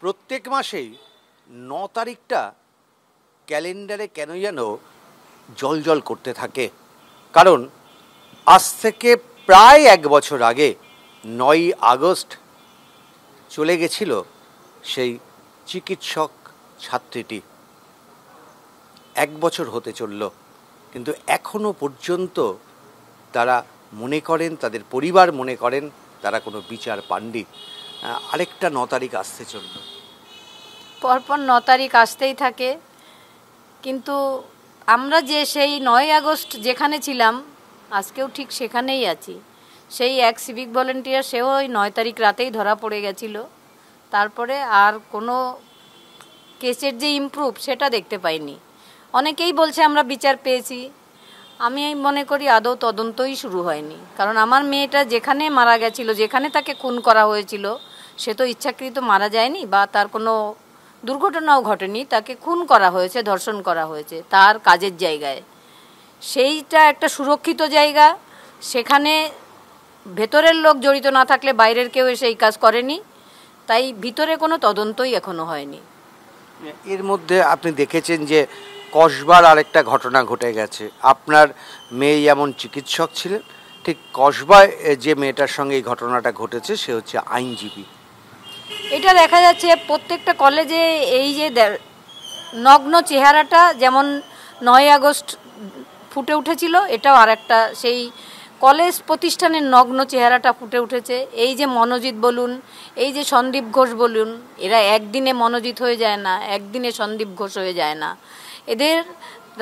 প্রত্যেক মাসেই ৯ তারিখটা ক্যালেন্ডারে কেন যেন জলজল করতে থাকে। কারণ আজ থেকে প্রায় ১ বছর আগে ৯ই আগস্ট চলে গেছিল সেই চিকিৎসক ছাত্রীটি। ১ বছর হতে চলল, কিন্তু এখনো পর্যন্ত তারা মনে করেন, তাদের পরিবার মনে করেন তারা কোনো বিচার পাননি। আরেকটা ৯ তারিখ আসতে চলল, পরপর ৯ তারিখ আসতেই থাকে। কিন্তু আমরা যে সেই ৯ই আগস্ট যেখানে ছিলাম আজকেও ঠিক সেখানেই আছি। সেই এক সিভিক ভলেন্টিয়ার, সেও ওই ৯ তারিখ রাতেই ধরা পড়ে গেছিল। তারপরে আর কোনো কেসের যে ইমপ্রুভ সেটা দেখতে পাইনি। অনেকেই বলছে আমরা বিচার পেয়েছি, আমি মনে করি আদৌ তদন্তই শুরু হয়নি। কারণ আমার মেয়েটা যেখানে মারা গেছিল, যেখানে তাকে খুন করা হয়েছিল, সে তো ইচ্ছাকৃত মারা যায়নি বা তার কোনো দুর্ঘটনাও ঘটেনি। তাকে খুন করা হয়েছে, ধর্ষণ করা হয়েছে তার কাজের জায়গায়। সেইটা একটা সুরক্ষিত জায়গা, সেখানে ভেতরের লোক জড়িত না থাকলে বাইরের কেউ এসে এই কাজ করেনি, তাই ভিতরে কোনো তদন্তই এখনো হয়নি। এর মধ্যে আপনি দেখেছেন যে কসবার আরেকটা ঘটনা ঘটে গেছে। আপনার মেয়ে যেমন চিকিৎসক ছিলেন, ঠিক কসবায় যে মেয়েটার সঙ্গে এই ঘটনাটা ঘটেছে সে হচ্ছে আইনজীবী। এটা দেখা যাচ্ছে প্রত্যেকটা কলেজে এই যে নগ্ন চেহারাটা যেমন ৯ই আগস্ট ফুটে উঠেছিল, এটাও আরেকটা সেই কলেজ প্রতিষ্ঠানের নগ্ন চেহারাটা ফুটে উঠেছে। এই যে মনোজিৎ বলুন, এই যে সন্দীপ ঘোষ বলুন, এরা একদিনে মনোজিৎ হয়ে যায় না, একদিনে সন্দীপ ঘোষ হয়ে যায় না। এদের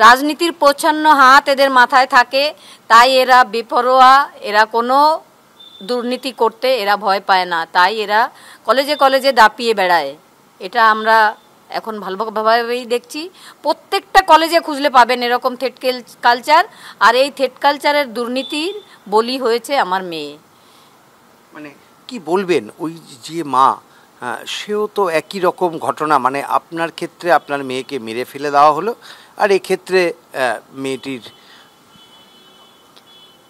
রাজনীতির প্রচ্ছন্ন হাত এদের মাথায় থাকে, তাই এরা বেপরোয়া, এরা কোনো দুর্নীতি করতে এরা ভয় পায় না, তাই এরা কলেজে কলেজে দাপিয়ে বেড়ায়। এটা আমরা এখন ভালোভাবেই দেখছি। প্রত্যেকটা কলেজে খুঁজলে পাবেন এরকম থ্রেড কালচার, আর এই থ্রেড কালচারের দুর্নীতির বলি হয়েছে আমার মেয়ে। মানে কি বলবেন, ওই যে মা, সেও তো একই রকম ঘটনা, মানে আপনার ক্ষেত্রে আপনার মেয়েকে মেরে ফেলে দেওয়া হলো, আর এক্ষেত্রে মেয়েটির।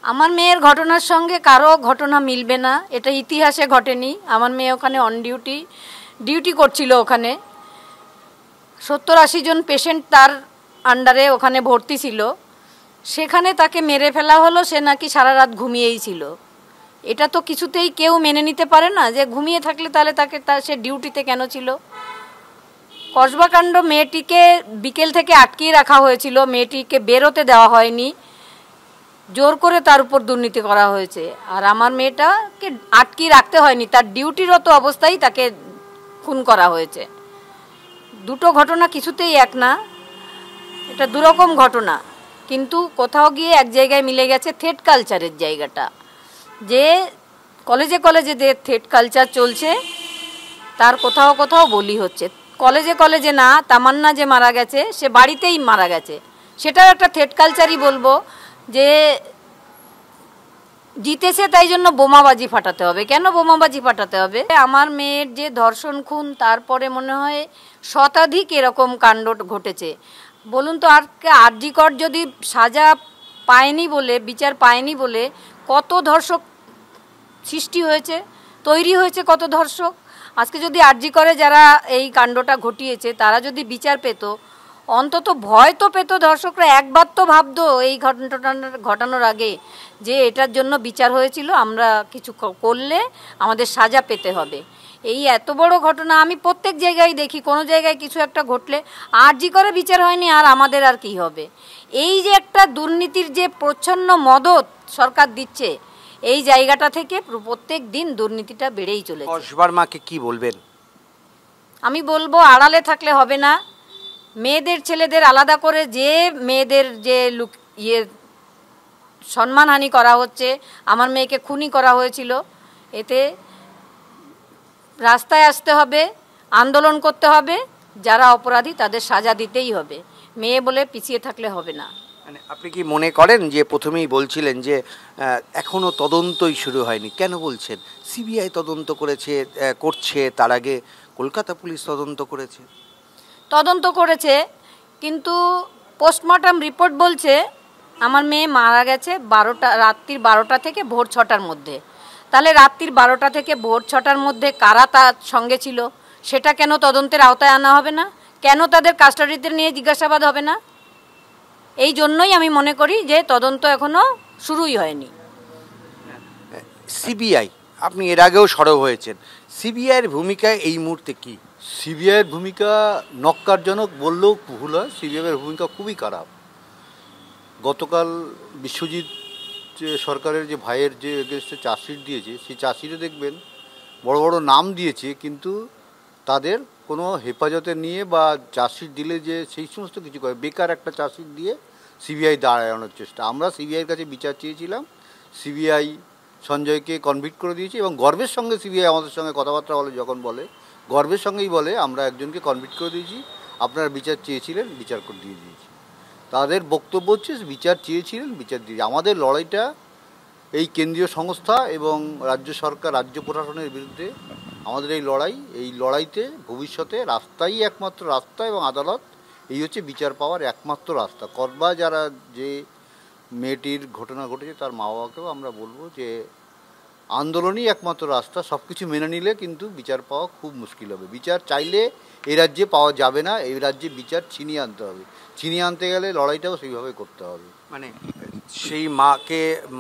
আমার মেয়ের ঘটনার সঙ্গে কারো ঘটনা মিলবে না, এটা ইতিহাসে ঘটেনি। আমার মেয়ে ওখানে অন ডিউটি করছিল, ওখানে 70-80 জন পেশেন্ট তার আন্ডারে ওখানে ভর্তি ছিল, সেখানে তাকে মেরে ফেলা হলো। সে নাকি সারা রাত ঘুমিয়েই ছিল। এটা তো কিছুতেই কেউ মেনে নিতে পারে না যে ঘুমিয়ে থাকলে তাহলে সে ডিউটিতে কেন ছিল। কসবাকাণ্ড, মেয়েটিকে বিকেল থেকে আটকিয়ে রাখা হয়েছিল, মেয়েটিকে বেরোতে দেওয়া হয়নি, জোর করে তার উপর দুর্নীতি করা হয়েছে। আর আমার মেয়েটাকে আটকিয়ে রাখতে হয়নি, তার ডিউটিরত অবস্থায় তাকে খুন করা হয়েছে। দুটো ঘটনা কিছুতেই এক না, এটা দুরকম ঘটনা। কিন্তু কোথাও গিয়ে এক জায়গায় মিলে গেছে থ্রেড কালচারের জায়গাটা, যে কলেজে কলেজে যে থ্রেড কালচার চলছে তার কোথাও কোথাও বলি হচ্ছে। কলেজে কলেজে না, তামান্না যে মারা গেছে সে বাড়িতেই মারা গেছে, সেটাও একটা থ্রেড কালচারই বলবো। যে জিতেছে তাই জন্য বোমাবাজি ফাটাতে হবে। কেন বোমাবাজি ফাটাতে হবে? আমার মেয়ের যে ধর্ষণ খুন, তারপরে মনে হয় শতাধিক এরকম কাণ্ড ঘটেছে। বলুন তো, আরজিকর যদি সাজা পায়নি বলে, বিচার পায়নি বলে কত ধর্ষক সৃষ্টি হয়েছে, তৈরি হয়েছে কত ধর্ষক। আজকে যদি আরজিকরে যারা এই কাণ্ডটা ঘটিয়েছে তারা যদি বিচার পেত, অন্তত ভয় তো পেত ধর্ষকরা। একবার তো ভাবতো এই ঘটানোর আগে যে এটার জন্য বিচার হয়েছিল, আমরা কিছু করলে আমাদের সাজা পেতে হবে। এই এত বড় ঘটনা আমি প্রত্যেক জায়গায় দেখি, কোনো জায়গায় কিছু একটা ঘটলে আরজি করে বিচার হয়নি, আর আমাদের আর কি হবে। এই যে একটা দুর্নীতির যে প্রচ্ছন্ন মদত সরকার দিচ্ছে, এই জায়গাটা থেকে প্রত্যেক দিন দুর্নীতিটা বেড়েই চলেছে। কসবার মাকে কি বলবেন? আমি বলবো আড়ালে থাকলে হবে না। মেয়েদের ছেলেদের আলাদা করে যে মেয়েদের যে সম্মানহানি করা হচ্ছে, আমার মেয়েকে খুনি করা হয়েছিল, এতে রাস্তায় আসতে হবে, আন্দোলন করতে হবে, যারা অপরাধী তাদের সাজা দিতেই হবে। মেয়ে বলে পিছিয়ে থাকলে হবে না। মানে আপনি কি মনে করেন, যে প্রথমেই বলছিলেন যে এখনো তদন্তই শুরু হয়নি, কেন বলছেন? সিবিআই তদন্ত করছে, তার আগে কলকাতা পুলিশ তদন্ত করেছে, কিন্তু পোস্টমর্টম রিপোর্ট বলছে আমার মেয়ে মারা গেছে রাত্রির 12টা থেকে ভোর 6টার মধ্যে। তাহলে রাত্রির 12টা থেকে ভোর 6টার মধ্যে কারা তার সঙ্গে ছিল সেটা কেন তদন্তের আওতায় আনা হবে না? কেন তাদের কাস্টাডিতে নিয়ে জিজ্ঞাসাবাদ হবে না? এই জন্যই আমি মনে করি যে তদন্ত এখনো শুরুই হয়নি। সিবিআই, আপনি এর আগেও সরব হয়েছেন, সিবিআইয়ের ভূমিকা এই মুহূর্তে কি? সিবিআইয়ের ভূমিকা নক্কারজনক বললেও ভুল হয়। সিবিআইয়ের ভূমিকা খুবই খারাপ। গতকাল বিশ্বজিৎ সরকারের যে ভাইয়ের যে এগেনস্টে চার্জশিট দিয়েছে, সেই চার্জশিটে দেখবেন বড় বড় নাম দিয়েছে, কিন্তু তাদের কোনো হেফাজতে নিয়ে বা চার্জশিট দিলে যে সেই সমস্ত কিছু করে, বেকার একটা চার্জশিট দিয়ে সিবিআই দাঁড়ানোর চেষ্টা। আমরা সিবিআইয়ের কাছে বিচার চেয়েছিলাম, সিবিআই সঞ্জয়কে কনভিক্ট করে দিয়েছে এবং গর্বের সঙ্গে সিবিআই আমাদের সঙ্গে কথাবার্তা বলে, যখন বলে গর্বের সঙ্গেই বলে আমরা একজনকে কনভিক্ট করে দিয়েছি, আপনারা বিচার চেয়েছিলেন, বিচার করে দিয়ে দিয়েছি। তাদের বক্তব্য হচ্ছে বিচার চেয়েছিলেন, বিচার দিয়ে। আমাদের লড়াইটা এই কেন্দ্রীয় সংস্থা এবং রাজ্য সরকার, রাজ্য প্রশাসনের বিরুদ্ধে আমাদের এই লড়াইতে ভবিষ্যতে রাস্তাই একমাত্র রাস্তা এবং আদালত এই হচ্ছে বিচার পাওয়ার একমাত্র রাস্তা। করবা যারা যে মেয়েটির ঘটনা ঘটেছে তার মা বাবাকেও আমরা বলবো যে আন্দোলনই একমাত্র রাস্তা। সব কিছু মেনে নিলে কিন্তু বিচার পাওয়া খুব মুশকিল হবে। বিচার চাইলে এই রাজ্যে পাওয়া যাবে না, এই রাজ্যে বিচার ছিনিয়ে আনতে হবে। ছিনিয়ে আনতে গেলে লড়াইটাও সেইভাবে করতে হবে। মানে সেই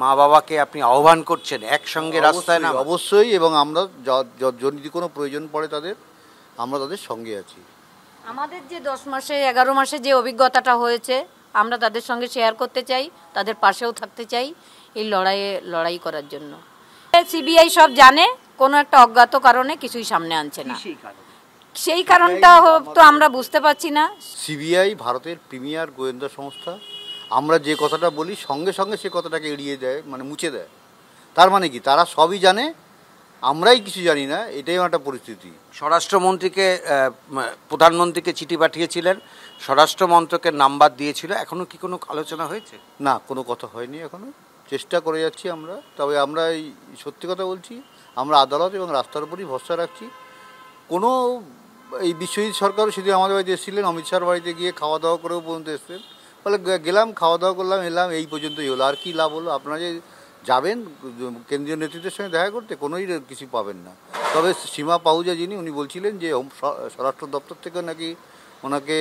মা বাবাকে আপনি আহ্বান করছেন একসঙ্গে রাস্তায় না? অবশ্যই, এবং আমরা যদি কোনো প্রয়োজন পড়ে আমরা তাদের সঙ্গে আছি। আমাদের যে 10 মাসে 11 মাসে যে অভিজ্ঞতাটা হয়েছে আমরা তাদের সঙ্গে শেয়ার করতে চাই, তাদের পাশেও থাকতে চাই এই লড়াই করার জন্য। সিবিআই সব জানে, কোনো একটা অজ্ঞাত কারণে কিছুই সামনে আনছে না। সেই কারণটা তো আমরা বুঝতে পারছি না। সিবিআই ভারতের প্রিমিয়ার গোয়েন্দা সংস্থা। আমরা যে কথাটা বলি সঙ্গে সঙ্গে সে কথাটাকে এড়িয়ে দেয়, মানে মুছে দেয়। তার মানে কি, তারা সবই জানে, আমরাই কিছু জানি না, এটাই একটা পরিস্থিতি। স্বরাষ্ট্রমন্ত্রীকে প্রধানমন্ত্রীকে চিঠি পাঠিয়েছিলেন, স্বরাষ্ট্র মন্ত্রকের নাম্বার দিয়েছিল, এখনো কি কোনো আলোচনা হয়েছে? না, কোনো কথা হয়নি এখনো। চেষ্টা করে যাচ্ছি আমরা। তবে আমরা এই সত্যি কথা বলছি, আমরা আদালত এবং রাস্তার উপরই ভরসা রাখছি। কোনো এই বিশ্বজিৎ সরকারও সেদিন আমাদের বাড়িতে এসেছিলেন, অমিত শাহর বাড়িতে গিয়ে খাওয়া দাওয়া করেও পর্যন্ত এসেছেন। বলে গেলাম, খাওয়া দাওয়া করলাম, এলাম, এই পর্যন্তই হলো। আর কি লাভ হলো? আপনারা যে যাবেন কেন্দ্রীয় নেতৃত্বের সঙ্গে দেখা করতে, কোনোই কিছু পাবেন না। তবে সীমা পাহুজা যিনি, উনি বলছিলেন যে স্বরাষ্ট্র দপ্তর থেকে নাকি ওনাকে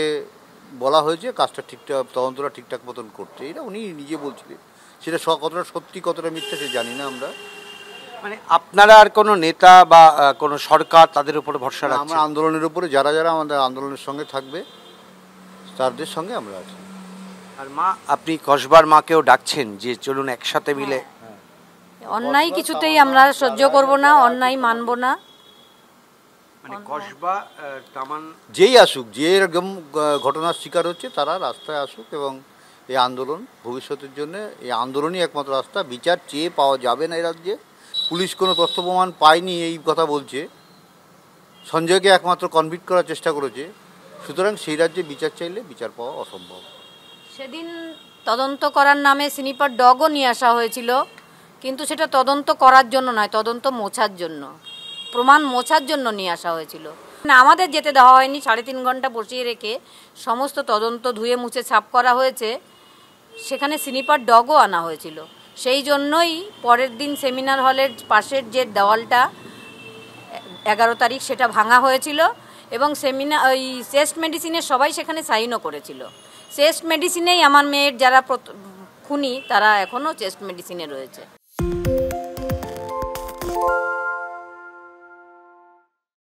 বলা হয়েছে কাজটা ঠিকঠাক, তদন্তটা ঠিকঠাক মতন করতে। এটা উনি নিজে বলছিলেন। সেটা কতটা সত্যি কতটা মিথ্যা সে জানি না আমরা। মানে আপনারা আর কোনো নেতা বা কোনো সরকার তাদের উপরে ভরসা রাখছেন? আমরা আন্দোলনের উপরে যারা আমাদের আন্দোলনের সঙ্গে থাকবে তাদের সঙ্গে আমরা আছি। আর মা, আপনি কসবার মাকেও ডাকছেন যে চলুন একসাথে মিলে। অন্যায় কিছুতেই আমরা সহ্য করব না, অন্যায় মানব না। মানে কসবা তামান যেই আসুক, যে এরকম ঘটনার শিকার হচ্ছে তারা রাস্তায় আসুক এবং এই আন্দোলন ভবিষ্যতের জন্য, এই আন্দোলনই একমাত্র রাস্তা। বিচার চেয়ে পাওয়া যাবে না এই রাজ্যে। পুলিশ কোনো তথ্য প্রমাণ পায়নি এই কথা বলছে, সঞ্জয়কে একমাত্র কনভিক্ট করার চেষ্টা করেছে। সুতরাং সেই রাজ্যে বিচার চাইলে বিচার পাওয়া অসম্ভব। সেদিন তদন্ত করার নামে স্নিপার ডগও নিয়ে আসা হয়েছিল, কিন্তু সেটা তদন্ত করার জন্য নয়, তদন্ত মোছার জন্য, প্রমাণ মোছার জন্য নিয়ে আসা হয়েছিল। না, আমাদের যেতে দেওয়া হয়নি। 3.5 ঘন্টা বসিয়ে রেখে সমস্ত তদন্ত ধুয়ে মুছে ছাপ করা হয়েছে। সেখানে স্নিপার ডগও আনা হয়েছিল। সেই জন্যই পরের দিন সেমিনার হলের পাশের যে দেওয়ালটা 11 তারিখ সেটা ভাঙা হয়েছিল এবং ওই চেস্ট মেডিসিনের সবাই সেখানে সাইনও করেছিল। চেস্ট মেডিসিনেই আমার মেয়ের যারা খুনি তারা এখনও চেস্ট মেডিসিনে রয়েছে।